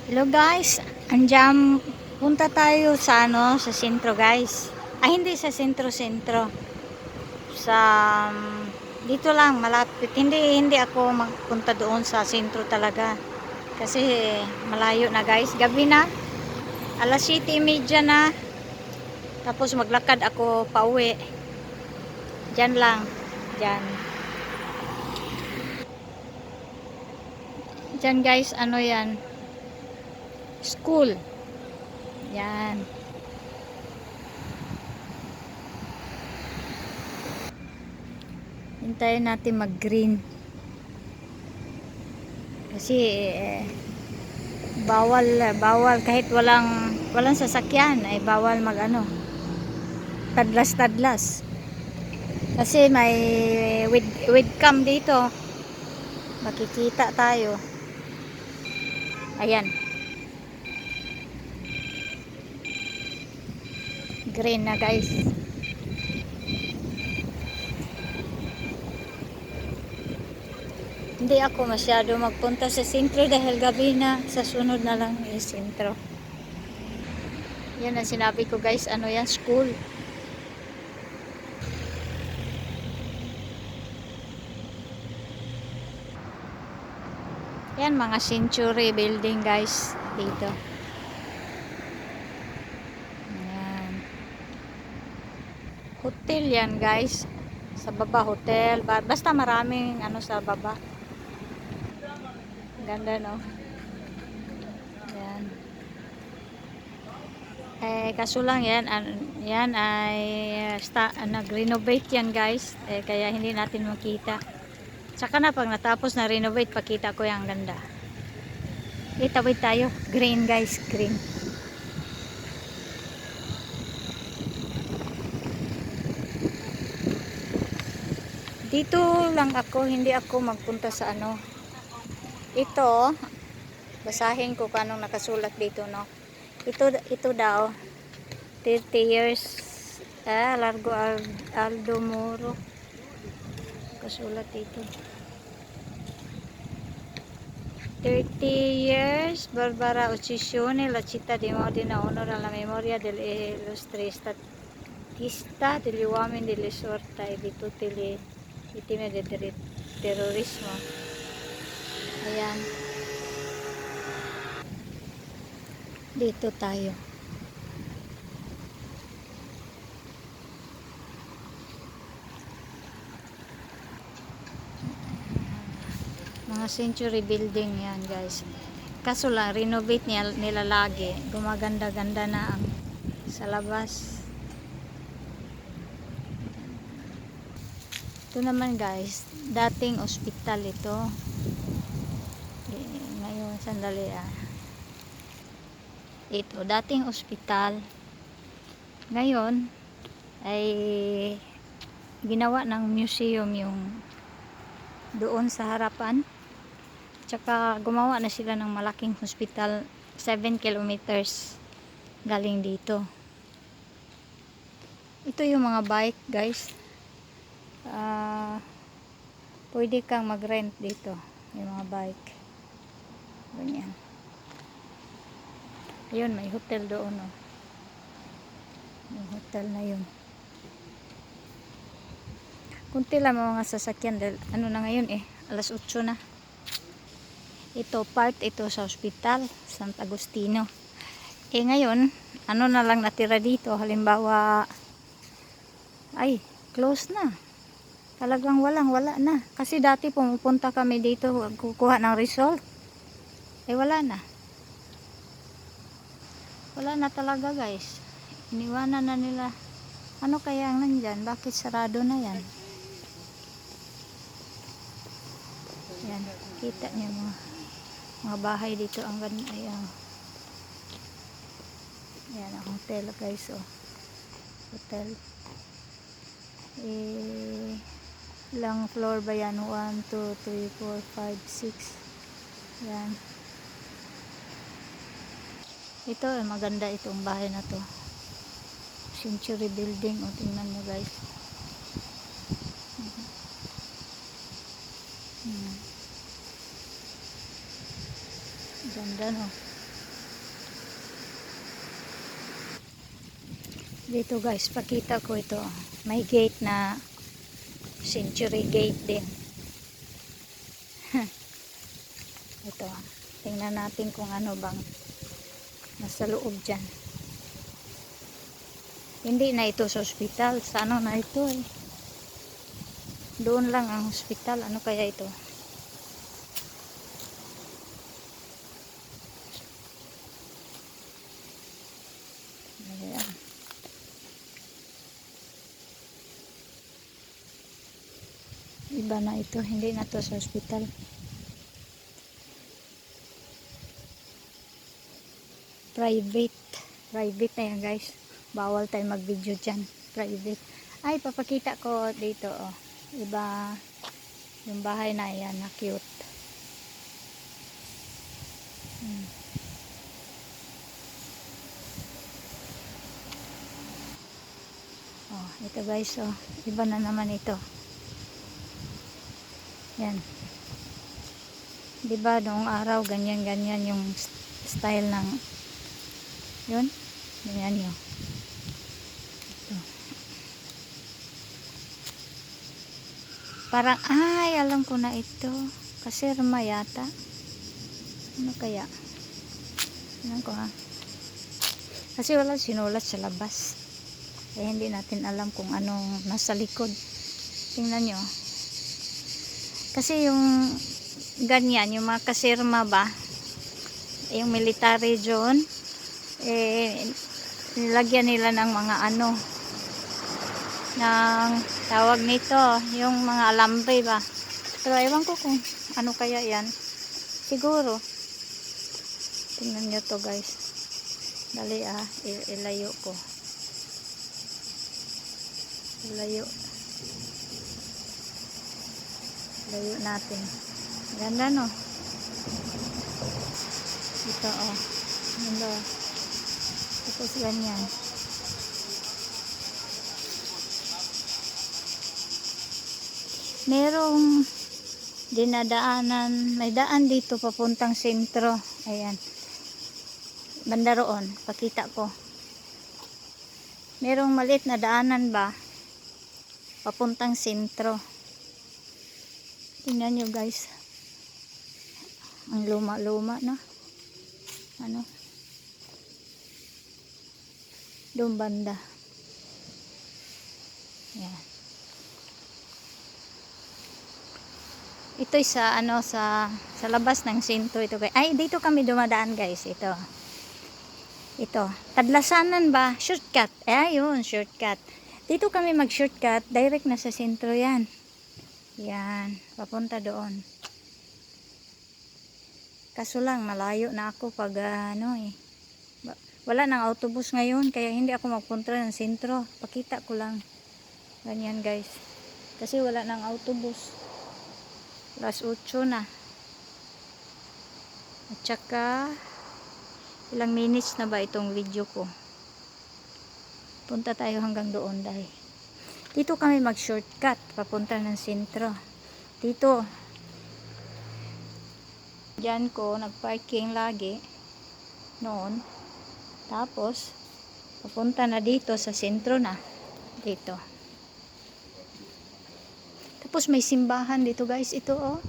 Hello guys, andiyan punta tayo sa sa sentro guys. Ay hindi sa sentro-sentro. Sa dito lang malapit. Hindi ako magpunta doon sa sentro talaga. Kasi malayo na guys. Gabi na. Alas 7:30 na. Tapos maglakad ako pauwi. Diyan lang. Diyan. Diyan guys, ano 'yan? School. Yan. Hintayin natin mag-green. Kasi bawal kahit walang sasakyan ay bawal magano tadlas-tadlas. Kasi may with cam dito. Makikita tayo. Ayan. Green na guys. Hindi ako masyado magpunta sa sentro dahil gabi na. Sa sunod na lang yung sentro. Yan ang sinabi ko guys. Ano yan? School. Yan mga century building guys. Dito. Yan. Hotel yan guys. Sa baba hotel. Basta maraming ano sa baba. Ganda no. Yan. Kaso lang yan ay nag-renovate yan guys. Kaya hindi natin makita. Saka na pag natapos na renovate, pakita ko yung ganda. Tawid tayo. Green guys, green. Dito lang ako, hindi ako magpunta sa ano. Ito, basahin ko kung anong nakasulat dito, no. Ito daw 30 years Largo Aldo Moro. Kasulat dito. 30 years Barbara Uccisione la città di Modena onora la memoria degli illustri statista degli uomini delle sorta e di tutte le vittime del terrorismo. Ayan. Dito tayo. Mga century building yan guys. Kaso lang, renovate nila lagi. Gumaganda-ganda na ang sa labas. Ito naman guys, dating ospital ito. Ngayon, sandali Ito, dating ospital. Ngayon, ay ginawa ng museum yung doon sa harapan. Tsaka gumawa na sila ng malaking hospital 7 kilometers galing dito. Ito yung mga bike guys. Pwede kang mag-rent dito yung mga bike. Ganyan. Ayun, may hotel doon, oh. Yung hotel na yun. Kunti lang mga sasakyan dahil ano na ngayon alas 8 na. Ito part ito sa ospital San Agustino. Ngayon ano na lang natira dito, halimbawa ay close na. Talagang wala na. Kasi dati pumupunta kami dito kukuha ng result. Wala na. Wala na talaga guys. Iniwanan na nila. Ano kaya ang nandyan? Bakit sarado na yan? Yan. Kita niyo mga bahay dito. Ang ganda. Ayan. Yan ang hotel guys. Oh. Hotel. Ilang floor ba yan? 1, 2, 3, 4, 5, 6. Yan. Ito, maganda itong bahay na to. Century building. O, tingnan nyo guys. Ganda no. Dito guys, pakita ko ito. May gate na century gate din. Ito. Tingnan natin kung ano bang nasa loob dyan. Hindi na ito sa hospital. Sa ano na ito eh. Doon lang ang hospital. Ano kaya ito? Ayan. Iba na ito. Hindi na ito sa hospital. Private na yan guys. Bawal tayo mag video dyan. Private. Ay, papakita ko dito oh. Iba yung bahay na yan na cute. Oh, ito guys oh. Iba na naman ito. Yan. Diba noong araw ganyan yung style ng yun. Ganyan yun. Ito. Parang ay alam ko na ito. Kasirma yata. Ano kaya? Alam ko ha. Kasi wala sinulat sa labas. Kaya hindi natin alam kung anong nasa likod. Tingnan nyo. Kasi yung ganyan, yung mga kasirma ba, yung military zone, nilagyan nila ng mga ano, ng tawag nito, yung mga alambre ba. Pero ewan ko kung ano kaya yan. Siguro. Tingnan nyo to guys. Dali ilayo ko. Ilayo natin. Ganda no. Ito oh. Ganda. Tapos ganyan. Merong dinadaanan. May daan dito papuntang sentro. Ayan. Banda roon. Pakita ko. Merong maliit na daanan ba? Papuntang sentro. Tingnan nyo guys. Ang luma-luma na. Ano? Doon banda. Yan. Ito'y sa ano sa labas ng sentro ito guys. Ay, dito kami dumadaan guys. Ito. Tadlasanan ba? Shortcut. Ayun, shortcut. Dito kami mag-shortcut. Direct na sa sentro yan. Yan. Papunta doon. Kaso lang, malayo na ako pag ano eh. Wala nang autobus ngayon. Kaya hindi ako magpunta ng sentro. Pakita ko lang. Ganyan guys. Kasi wala nang autobus. Alas 8 na. At saka, ilang minutes na ba itong video ko? Punta tayo hanggang doon dahil. Dito kami mag-shortcut papunta ng sentro. Dito. Diyan ko nag-parking lagi noon. Tapos papunta na dito sa sentro na. Dito. Tapos may simbahan dito guys. Ito oh.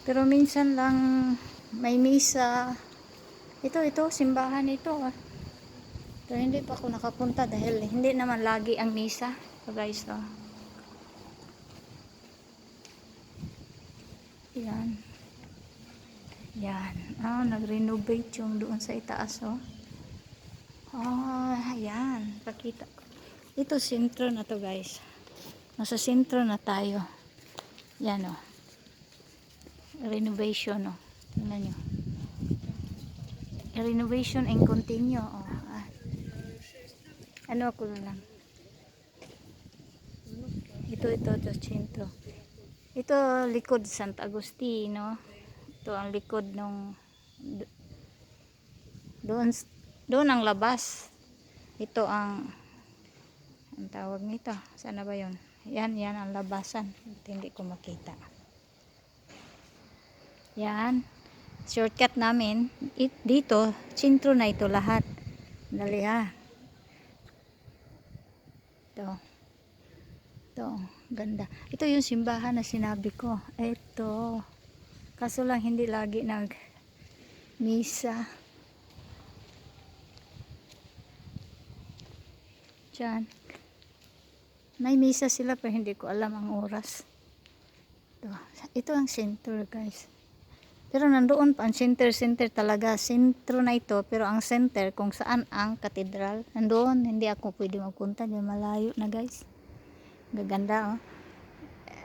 Pero minsan lang may misa. Ito simbahan ito oh. Pero hindi pa ako nakapunta dahil hindi naman lagi ang misa. So guys, oh. Yan. Yan. Nag-renovate yung doon sa itaas, oh. Ayan. Pakita. Ito, sentro na to guys. Nasa sentro na tayo. Yan, oh. Renovation, oh. Tingnan nyo. Renovation and continue, oh. Ano ako na lang. Ito sentro. Ito likod Santa Agustino. Ito ang likod nung doon ang labas. Ito ang tawag nito. Sana ba 'yon? Yan ang labasan. Hindi ko makita. Yan. Shortcut namin dito, sentro na ito lahat. Dali ha. Ito. Ito, ganda. Ito yung simbahan na sinabi ko. Ito. Kaso lang hindi lagi misa. Diyan. May misa sila pero hindi ko alam ang oras. Ito ang center guys. Pero nandoon pa ang center talaga. Sentro na ito pero ang center kung saan ang katedral. Nandoon hindi ako pwede magpunta. Dahil malayo na guys. Gaganda oh.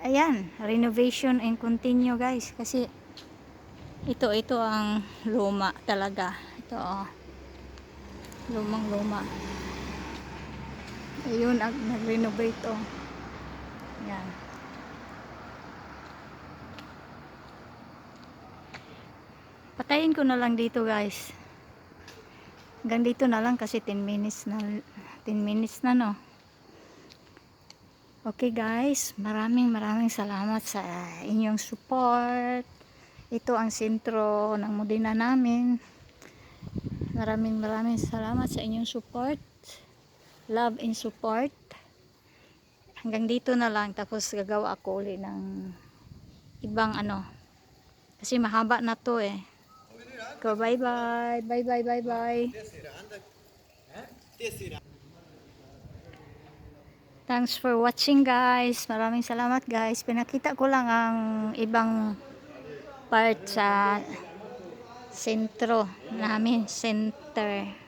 Ayan. Renovation and continue guys. Kasi ito ang luma talaga. Ito oh. Lumang luma. Ayun ang nag-renovate oh. Yan. Patayin ko na lang dito guys. Hanggang dito na lang kasi 10 minutes na no. Okay guys, maraming salamat sa inyong support. Ito ang sentro ng Modena namin. Maraming salamat sa inyong support. Love and support. Hanggang dito na lang tapos gagawa ako ulit ng ibang ano. Kasi mahaba na to eh. Go bye bye. Thanks for watching guys. Maraming salamat guys. Pinakita ko lang ang ibang part sa sentro namin, center.